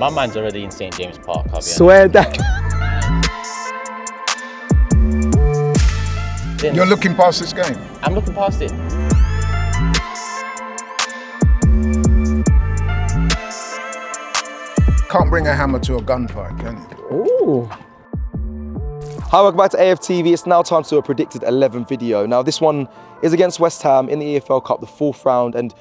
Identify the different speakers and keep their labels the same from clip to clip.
Speaker 1: My man's already in St. James Park, I'll be
Speaker 2: Swear that.
Speaker 1: honest.
Speaker 3: You're looking past this game?
Speaker 1: I'm looking past it.
Speaker 3: Can't bring a hammer to a gunfight, can you?
Speaker 2: Ooh. Hi, welcome back to AFTV. It's now time to a predicted 11 video. Now, this one is against West Ham in the EFL Cup, the 4th round, and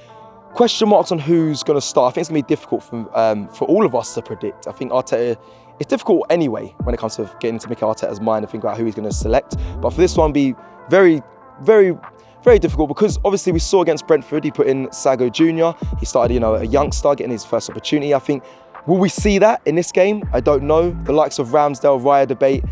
Speaker 2: question marks on who's going to start. I think it's going to be difficult for all of us to predict. I think Arteta, it's difficult anyway when it comes to getting into Mikel Arteta's mind and think about who he's going to select. But for this one, be very, very, very difficult because obviously we saw against Brentford, he put in Sago Jr. He started, a youngster getting his first opportunity. I think, will we see that in this game? I don't know. The likes of Ramsdale, Raya debate.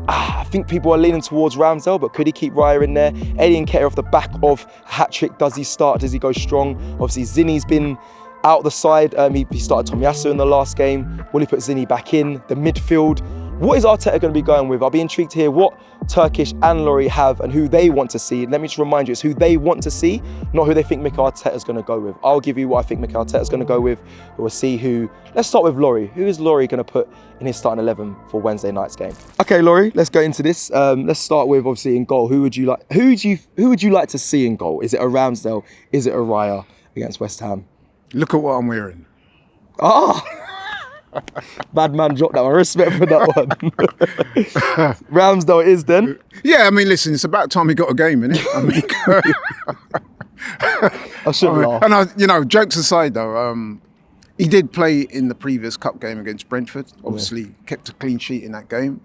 Speaker 2: I think people are leaning towards Ramsdale, but could he keep Raya in there? Eddie Nketiah off the back of a hat-trick. Does he start? Does he go strong? Obviously, Zinni's been out the side. He started Tomiyasu in the last game. Will he put Zinni back in? The midfield. What is Arteta going to be going with? I'll be intrigued to hear what Turkish and Laurie have and who they want to see. Let me just remind you, it's who they want to see, not who they think Mikel Arteta is going to go with. I'll give you what I think Mikel Arteta is going to go with. We'll see who. Let's start with Laurie. Who is Laurie going to put in his starting 11 for Wednesday night's game? Okay, Laurie, let's go into this. Let's start with obviously in goal. Who would you like? Who would you like to see in goal? Is it a Ramsdale? Is it a Raya against West Ham?
Speaker 3: Look at what I'm wearing.
Speaker 2: Ah. Bad man dropped that one. Respect for that one. Ramsdale is then.
Speaker 3: Yeah, I mean, listen, it's about time he got a game, innit? I mean,
Speaker 2: I shouldn't laugh.
Speaker 3: And jokes aside though, he did play in the previous cup game against Brentford. Obviously, kept a clean sheet in that game.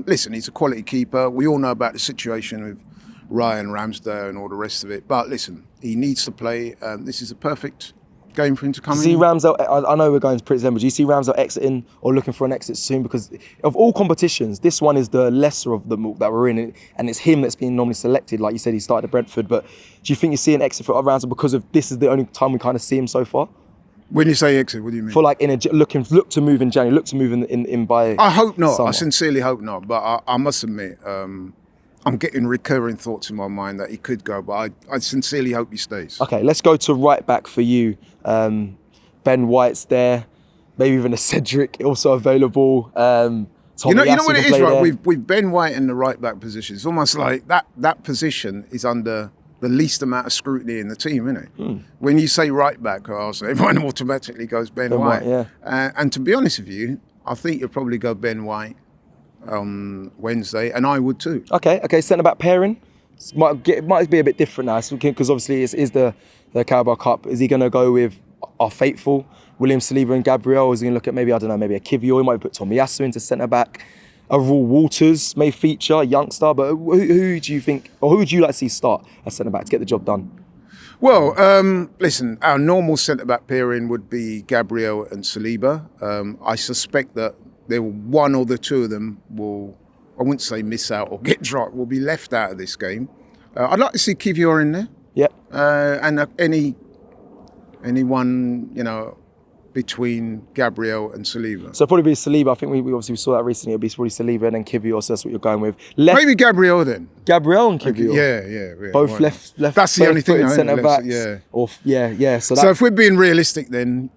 Speaker 3: Listen, he's a quality keeper. We all know about the situation with Ryan Ramsdale and all the rest of it. But listen, he needs to play. This is a perfect game for him to come in.
Speaker 2: See Ramsdale, I know we're going to pretty but do you see Ramsdale exiting or looking for an exit soon? Because of all competitions, this one is the lesser of them that we're in, and it's him that's being normally selected. Like you said, he started at Brentford, but do you think you see an exit for Ramsdale because of this is the only time we kind of see him so far?
Speaker 3: When you say exit, what do you mean?
Speaker 2: For like look to move in January, look to move in by.
Speaker 3: I hope not.
Speaker 2: Summer.
Speaker 3: I sincerely hope not. But I must admit, I'm getting recurring thoughts in my mind that he could go, but I sincerely hope he stays.
Speaker 2: Okay, let's go to right back for you. Ben White's there, maybe even a Cedric also available.
Speaker 3: You know what it is, right? With Ben White in the right back position, it's almost like that position is under the least amount of scrutiny in the team, isn't it? When you say right back, everyone automatically goes Ben White.
Speaker 2: Yeah.
Speaker 3: And to be honest with you, I think you'll probably go Ben White on Wednesday, and I would too.
Speaker 2: Okay, centre back pairing might be a bit different now because obviously it is the Carabao Cup. Is he going to go with our faithful William Saliba and Gabriel? Or is he going to look at maybe a Kivior? He might put Tomiyasu into centre back. A Raul Walters may feature, a youngster. But who do you think, or who would you like to see start as centre back to get the job done?
Speaker 3: Well, listen, our normal centre back pairing would be Gabriel and Saliba. I suspect that one or the two of them will, I wouldn't say miss out or get dropped, will be left out of this game. I'd like to see Kivior in there.
Speaker 2: Yeah.
Speaker 3: And anyone, between Gabriel and Saliba.
Speaker 2: So probably be Saliba. I think we obviously saw that recently. It'll be probably Saliba and then Kivior, so that's what you're going with.
Speaker 3: Maybe Gabriel then.
Speaker 2: Gabriel and Kivior?
Speaker 3: Yeah.
Speaker 2: Both left.
Speaker 3: That's the only thing,
Speaker 2: centre backs.
Speaker 3: Yeah. So if we're being realistic then,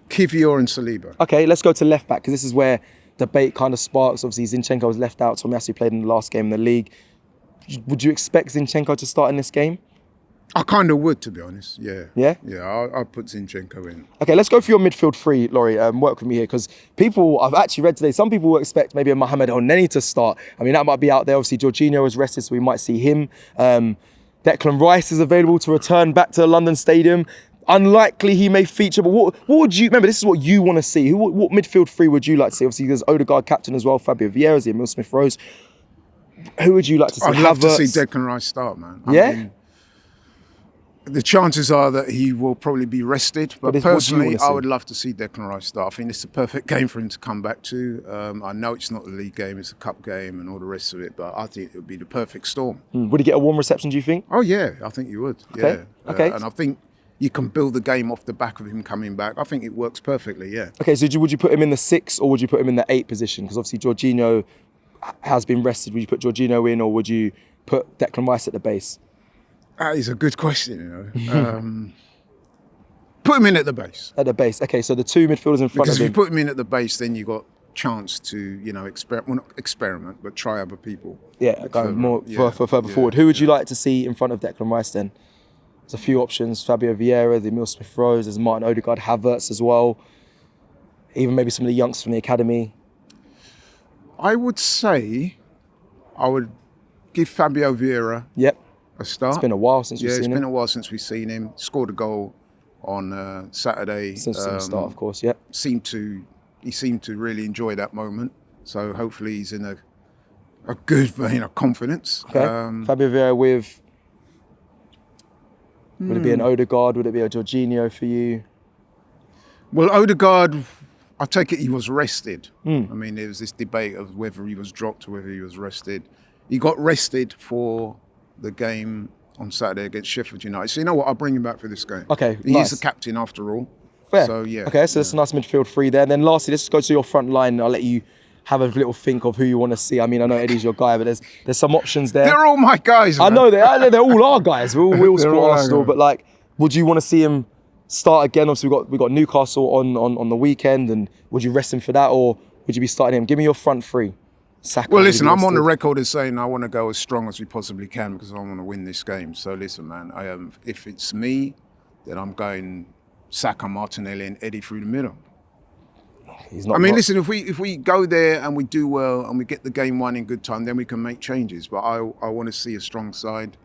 Speaker 3: Kivior and Saliba.
Speaker 2: Okay, let's go to left back because this is where debate kind of sparks. Obviously, Zinchenko was left out. Tomiyasu played in the last game in the league. Would you expect Zinchenko to start in this game?
Speaker 3: I kind of would, to be honest. Yeah.
Speaker 2: Yeah?
Speaker 3: Yeah, I'll put Zinchenko in.
Speaker 2: Okay, let's go for your midfield three, Laurie. Work with me here because I've actually read today, some people will expect maybe a Mohamed El-Neni to start. I mean, that might be out there. Obviously, Jorginho is rested, so we might see him. Declan Rice is available to return back to the London Stadium. Unlikely he may feature, but what would you, remember this is what you want to see. What midfield three would you like to see? Obviously there's Odegaard captain as well, Fabio Vieira, Emil Smith-Rowe. Who would you like to see?
Speaker 3: I'd love to see Declan Rice start, man. I mean, the chances are that he will probably be rested, but personally I would love to see Declan Rice start. I think it's the perfect game for him to come back to. I know it's not a league game, it's a cup game and all the rest of it, but I think it would be the perfect storm.
Speaker 2: Would he get a warm reception, do you think?
Speaker 3: Oh yeah, I think he would.
Speaker 2: Okay.
Speaker 3: Yeah.
Speaker 2: Okay.
Speaker 3: And I think you can build the game off the back of him coming back. I think it works perfectly, yeah.
Speaker 2: Okay, so would you put him in the 6 or would you put him in the 8 position? Because obviously Jorginho has been rested. Would you put Jorginho in or would you put Declan Rice at the base?
Speaker 3: That is a good question, Put him in at the base.
Speaker 2: At the base. Okay, so the two midfielders in front
Speaker 3: Because
Speaker 2: of
Speaker 3: if
Speaker 2: him.
Speaker 3: you put him in at the base, then you got chance to, not experiment, but try other people.
Speaker 2: Yeah, going more for further
Speaker 3: Yeah,
Speaker 2: forward. Who would you like to see in front of Declan Rice then? There's a few options. Fabio Vieira, the Emil Smith-Rowe, there's Martin Odegaard, Havertz as well. Even maybe some of the youngsters from the academy.
Speaker 3: I would say I would give Fabio Vieira
Speaker 2: Yep.
Speaker 3: a start.
Speaker 2: It's been a while since we've
Speaker 3: It's
Speaker 2: seen
Speaker 3: been
Speaker 2: him.
Speaker 3: a while since we've seen him. Scored a goal on Saturday.
Speaker 2: Since the start, of course, yep.
Speaker 3: He seemed to really enjoy that moment. So hopefully he's in a good vein of confidence.
Speaker 2: Okay. Fabio Vieira with... Would it be an Odegaard? Would it be a Jorginho for you?
Speaker 3: Well, Odegaard, I take it he was rested. I mean, there was this debate of whether he was dropped or whether he was rested. He got rested for the game on Saturday against Sheffield United. So you know what? I'll bring him back for this game.
Speaker 2: Okay,
Speaker 3: He
Speaker 2: nice.
Speaker 3: is the captain after all.
Speaker 2: Fair.
Speaker 3: So yeah.
Speaker 2: Okay, so that's a nice midfield three there. And then lastly, let's go to your front line. I'll let you have a little think of who you want to see. I mean, I know Eddie's your guy, but there's some options there.
Speaker 3: They're all my guys,
Speaker 2: I
Speaker 3: man.
Speaker 2: know they're all our guys. We all
Speaker 3: They're all
Speaker 2: support
Speaker 3: our
Speaker 2: Arsenal,
Speaker 3: guys.
Speaker 2: but like, would you want to see him start again? Obviously, we got Newcastle on the weekend, and would you rest him for that, or would you be starting him? Give me your front three. Saka,
Speaker 3: Well,
Speaker 2: would you
Speaker 3: listen,
Speaker 2: be
Speaker 3: I'm on the
Speaker 2: rested?
Speaker 3: record as saying I want to go as strong as we possibly can because I want to win this game. So listen, man, if it's me, then I'm going Saka, Martinelli, and Eddie through the middle.
Speaker 2: He's not.
Speaker 3: I mean, listen, if we go there and we do well and we get the game won in good time, then we can make changes. But I want to see a strong side.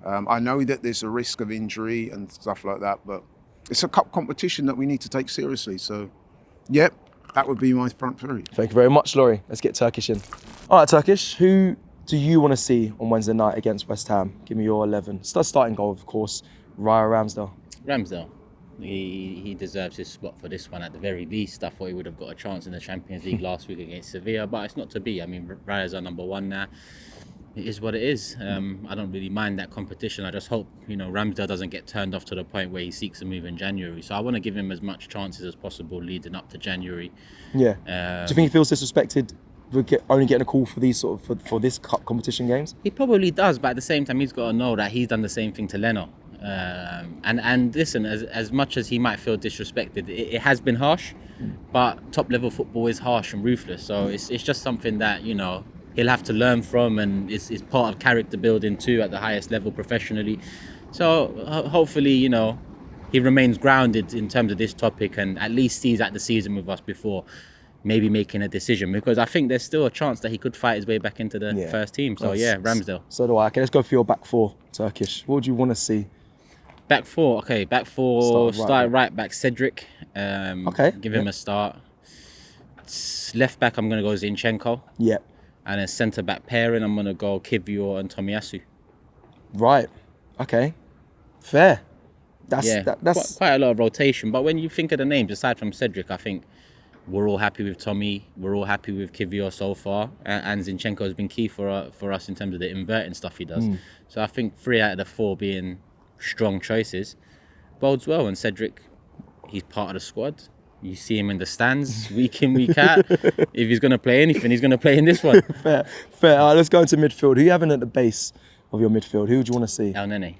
Speaker 3: I know that there's a risk of injury and stuff like that, but it's a cup competition that we need to take seriously. So, yep, that would be my front three.
Speaker 2: Thank you very much, Laurie. Let's get Turkish in. All right, Turkish. Who do you want to see on Wednesday night against West Ham? Give me your 11. Starting goal, of course, Raya Ramsdale.
Speaker 1: Ramsdale. He deserves his spot for this one at the very least. I thought he would have got a chance in the Champions League last week against Sevilla, but it's not to be. I mean, Raya's our number one now. It is what it is. I don't really mind that competition. I just hope, Ramsdale doesn't get turned off to the point where he seeks a move in January. So I want to give him as much chances as possible leading up to January.
Speaker 2: Yeah. Do you think he feels disrespected with only getting a call for these for this cup competition games?
Speaker 1: He probably does, but at the same time, he's got to know that he's done the same thing to Leno. And listen, as much as he might feel disrespected, it has been harsh, but top level football is harsh and ruthless. So it's just something that he'll have to learn from, and it's part of character building too at the highest level professionally. So hopefully he remains grounded in terms of this topic and at least sees out the season with us before maybe making a decision, because I think there's still a chance that he could fight his way back into the first team. So Ramsdale.
Speaker 2: So do I. Okay, let's go for your back four, Turkish. What would you want to see?
Speaker 1: Back four, okay. Back four, start right back, Cedric.
Speaker 2: Okay.
Speaker 1: Give him a start. Left back, I'm going to go Zinchenko.
Speaker 2: Yep.
Speaker 1: And then centre back pairing, I'm going to go Kivior and Tomiyasu.
Speaker 2: Right. Okay. Fair.
Speaker 1: That's quite a lot of rotation. But when you think of the names, aside from Cedric, I think we're all happy with Tommy. We're all happy with Kivior so far. And Zinchenko has been key for us in terms of the inverting stuff he does. So I think 3 out of the 4 being strong choices bodes well. And Cedric, he's part of the squad. You see him in the stands week in, week out. If he's going to play anything, he's going to play in this one.
Speaker 2: Fair. All right, let's go into midfield. Who are you having at the base of your midfield? Who would you want to see?
Speaker 1: El Nene.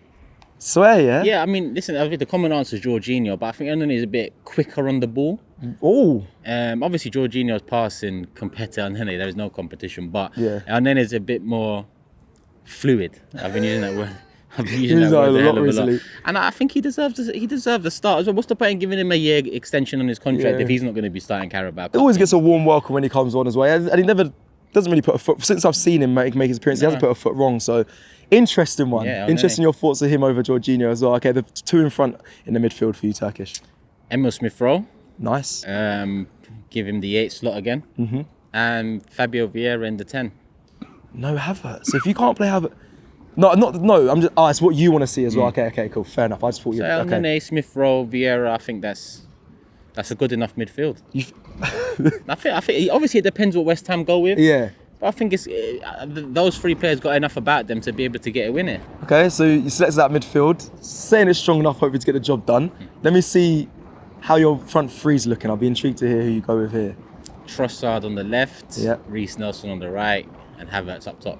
Speaker 2: Swear, yeah?
Speaker 1: Yeah, I mean, listen, I think the common answer is Jorginho, but I think El Nene is a bit quicker on the ball.
Speaker 2: Oh.
Speaker 1: Obviously, Jorginho's passing compared to El Nene, there is no competition, but
Speaker 2: Yeah.
Speaker 1: El Nene is a bit more fluid. I've been using that word. I've been
Speaker 2: Using
Speaker 1: using that
Speaker 2: that
Speaker 1: word
Speaker 2: a lot recently.
Speaker 1: And I think he deserves the start as well. What's the point in giving him a year extension on his contract if he's not going to be starting Carabao?
Speaker 2: He always gets a warm welcome when he comes on as well. And he never doesn't really put a foot, since I've seen him make his appearance, he hasn't put a foot wrong. So, interesting one.
Speaker 1: Yeah,
Speaker 2: Interesting your thoughts of him over Jorginho as well. Okay, the 2 in front in the midfield for you, Turkish.
Speaker 1: Emil Smith-Rowe.
Speaker 2: Nice.
Speaker 1: Give him the 8 slot again. And Fabio Vieira in the 10.
Speaker 2: No Havertz. So if you can't play Havertz... No, I'm just... Oh, it's what you want to see as well. Okay, cool. Fair enough. I just thought you...
Speaker 1: So El Nene, Smith-Rowe, Vieira, I think that's a good enough midfield. I think obviously it depends what West Ham go with.
Speaker 2: Yeah.
Speaker 1: But I think it's those 3 players got enough about them to be able to get a win here.
Speaker 2: Okay, so you selected that midfield. Saying it's strong enough, hopefully to get the job done. Let me see how your front three's looking. I'll be intrigued to hear who you go with here.
Speaker 1: Trossard on the left,
Speaker 2: Yeah.
Speaker 1: Reece Nelson on the right, and Havertz up top.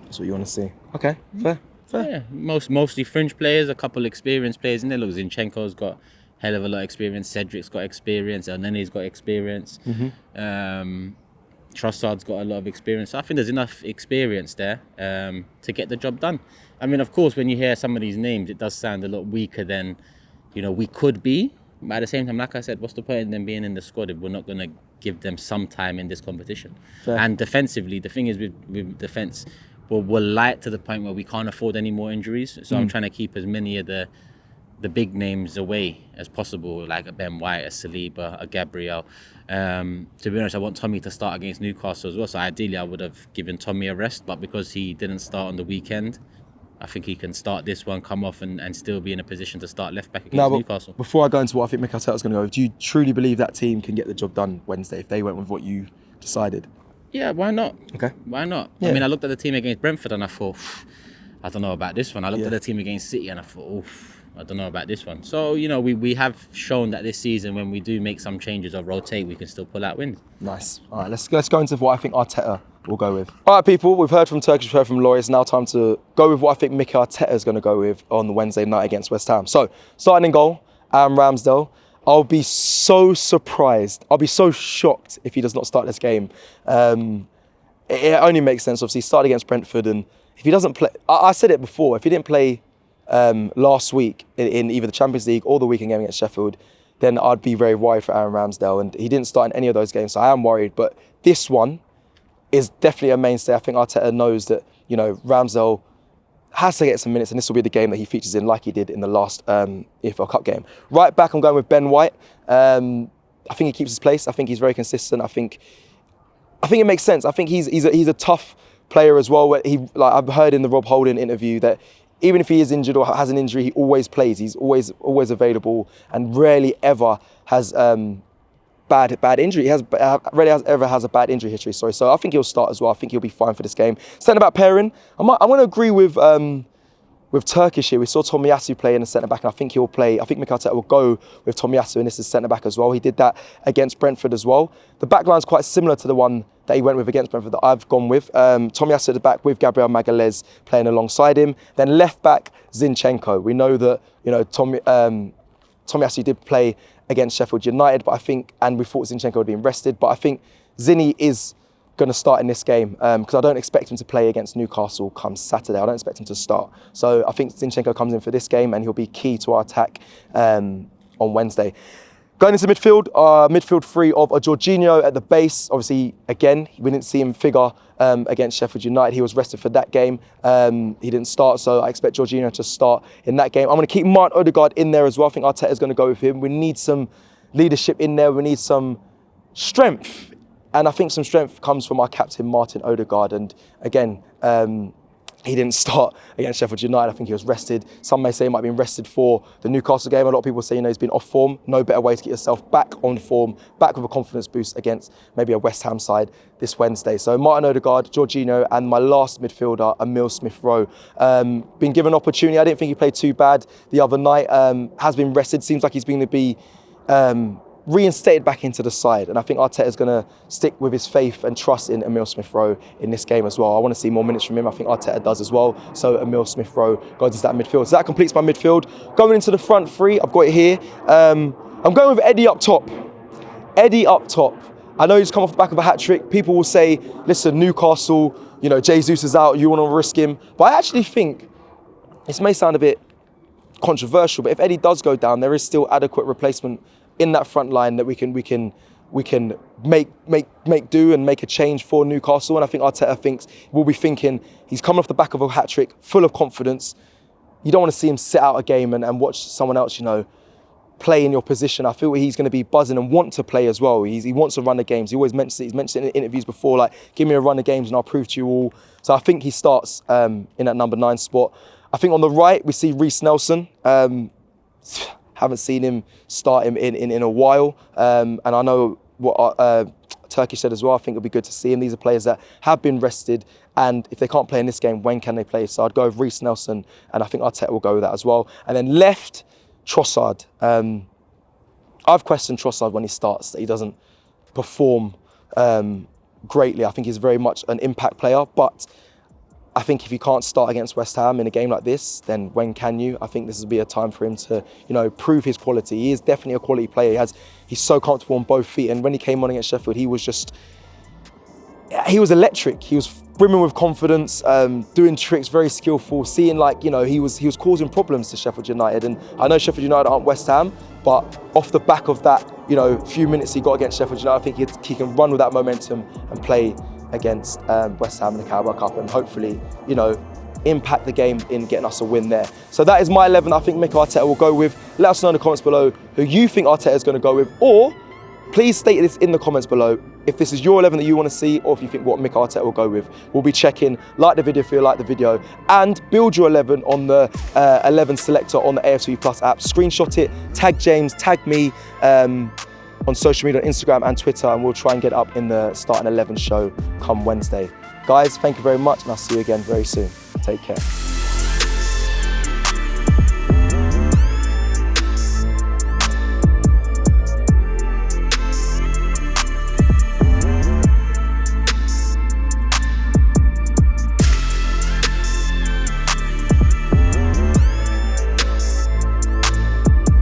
Speaker 2: That's what you want to see. Okay, fair
Speaker 1: Yeah, mostly fringe players, a couple experienced players in there. Look, Zinchenko's got hell of a lot of experience. Cedric's got experience. Elneny's got experience. Trossard's got a lot of experience. So I think there's enough experience there to get the job done. I mean, of course, when you hear some of these names, it does sound a lot weaker than, we could be. But at the same time, like I said, what's the point in them being in the squad if we're not going to give them some time in this competition?
Speaker 2: Fair.
Speaker 1: And defensively, the thing is with defence, we're light to the point where we can't afford any more injuries. So I'm trying to keep as many of the big names away as possible, like a Ben White, a Saliba, a Gabriel. To be honest, I want Tommy to start against Newcastle as well. So ideally, I would have given Tommy a rest, but because he didn't start on the weekend, I think he can start this one, come off and still be in a position to start left back against Newcastle.
Speaker 2: Before I go into what I think Mikel Arteta's going to go with, do you truly believe that team can get the job done Wednesday if they went with what you decided?
Speaker 1: Yeah, why not?
Speaker 2: Okay.
Speaker 1: Why not?
Speaker 2: Yeah.
Speaker 1: I mean, I looked at the team against Brentford and I thought, I don't know about this one. I looked at the team against City and I thought, I don't know about this one. So, we have shown that this season when we do make some changes or rotate, we can still pull out wins.
Speaker 2: Nice. All right, let's go into what I think Arteta will go with. All right, people, we've heard from Turkish, we've heard from Laurie. It's now time to go with what I think Mikel Arteta is going to go with on the Wednesday night against West Ham. So, starting in goal, Aaron Ramsdale. I'll be so surprised. I'll be so shocked if he does not start this game. It only makes sense. Obviously, he started against Brentford, and if he doesn't play, I said it before, if he didn't play last week in either the Champions League or the weekend game against Sheffield, then I'd be very worried for Aaron Ramsdale, and he didn't start in any of those games, so I am worried. But this one is definitely a mainstay. I think Arteta knows that, Ramsdale has to get some minutes, and this will be the game that he features in, like he did in the last EFL Cup game. Right back, I'm going with Ben White. I think he keeps his place. I think he's very consistent. I think it makes sense. I think he's a tough player as well. I've heard in the Rob Holding interview that even if he is injured or has an injury, he always plays. He's always available and rarely ever has bad injury. He rarely ever has a bad injury history. Sorry, so I think he'll start as well. I think he'll be fine for this game. Centre back pairing, I'm going to agree with Turkish here. We saw Tomiyasu play in the centre back, and I think he'll play. I think Mikel Arteta will go with Tomiyasu in this as centre back as well. He did that against Brentford as well. The back line's quite similar to the one that he went with against Brentford that I've gone with. Tomiyasu at the back with Gabriel Magalhaes playing alongside him. Then left back Zinchenko. We know that Tomiyasu did play against Sheffield United, but I think, and we thought Zinchenko would be rested, but I think Zinny is going to start in this game because I don't expect him to play against Newcastle come Saturday. I don't expect him to start. So I think Zinchenko comes in for this game and he'll be key to our attack on Wednesday. Going into midfield three of a Jorginho at the base. Obviously, again, we didn't see him figure against Sheffield United. He was rested for that game. He didn't start, so I expect Jorginho to start in that game. I'm going to keep Martin Odegaard in there as well. I think Arteta's going to go with him. We need some leadership in there. We need some strength. And I think some strength comes from our captain, Martin Odegaard. And again, he didn't start against Sheffield United. I think he was rested. Some may say he might have been rested for the Newcastle game. A lot of people say, he's been off form. No better way to get yourself back on form, back with a confidence boost against maybe a West Ham side this Wednesday. So Martin Odegaard, Jorginho, and my last midfielder, Emile Smith-Rowe. Been given opportunity. I didn't think he played too bad the other night. Has been rested. Seems like he's going to be reinstated back into the side, and I think Arteta is going to stick with his faith and trust in Emile Smith-Rowe in this game as well. I want to see more minutes from him. I think Arteta does as well. So Emile Smith-Rowe goes into that midfield. So that completes my midfield. Going into the front three, I've got it here. I'm going with Eddie up top. Eddie up top. I know he's come off the back of a hat-trick. People will say, listen, Newcastle, Jesus is out, you want to risk him. But I actually think, this may sound a bit controversial, but if Eddie does go down, there is still adequate replacement in that front line that we can make do and make a change for Newcastle. And I think Arteta will be thinking he's coming off the back of a hat trick, full of confidence. You don't want to see him sit out a game and watch someone else, play in your position. I feel he's going to be buzzing and want to play as well. He wants to run the games. He always mentions it. He's mentioned it in interviews before, like, give me a run of games and I'll prove to you all. So I think he starts in that number 9 spot. I think on the right we see Reece Nelson. Haven't seen him start in a while. And I know what Turkish said as well. I think it'll be good to see him. These are players that have been rested, and if they can't play in this game, when can they play? So I'd go with Reece Nelson, and I think Arteta will go with that as well. And then left, Trossard. I've questioned Trossard when he starts, that he doesn't perform greatly. I think he's very much an impact player, but I think if you can't start against West Ham in a game like this, then when can you? I think this will be a time for him to, prove his quality. He is definitely a quality player. He's so comfortable on both feet. And when he came on against Sheffield, he was electric. He was brimming with confidence, doing tricks, very skillful, seeing he was causing problems to Sheffield United. And I know Sheffield United aren't West Ham, but off the back of that, few minutes he got against Sheffield United, I think he can run with that momentum and play against West Ham in the Carabao Cup and hopefully, impact the game in getting us a win there. So that is my 11 I think Mikel Arteta will go with. Let us know in the comments below who you think Arteta is going to go with, or please state this in the comments below if this is your 11 that you want to see, or if you think what Mikel Arteta will go with. We'll be checking. Like the video if you like the video, and build your 11 on the 11 selector on the AFTV Plus app. Screenshot it, tag James, tag me on social media, on Instagram and Twitter, and we'll try and get it up in the Starting 11 show come Wednesday. Guys, thank you very much, and I'll see you again very soon. Take care.